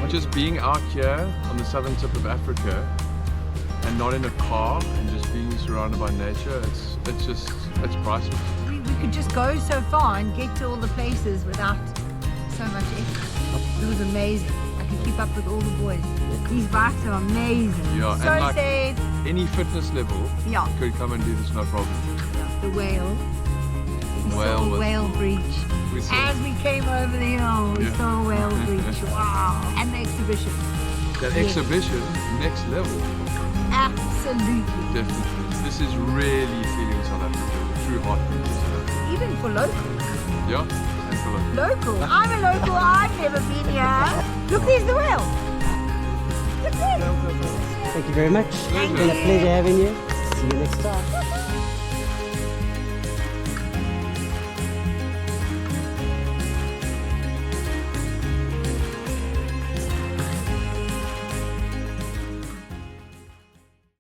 just being out here on the southern tip of Africa and not in a car and just being surrounded by nature, it's priceless. We could just go so far and get to all the places without so much effort. It was amazing. I could keep up with all the boys. These bikes are amazing. Yeah, so and like safe. any fitness level could come and do this, no problem. The whale. We Whale saw a was- whale breach. We saw- As we came over the hill, we saw a whale breach. Wow. And the exhibition. That exhibition, next level. Absolutely. Definitely. This is really feeling South Africa, the true heartbeat of South Africa. Even for locals. Yeah, and for Local. I'm a local. I've never been here. Look, there's the whale. Look there. Thank you very much. It's been a pleasure having you. See you next time.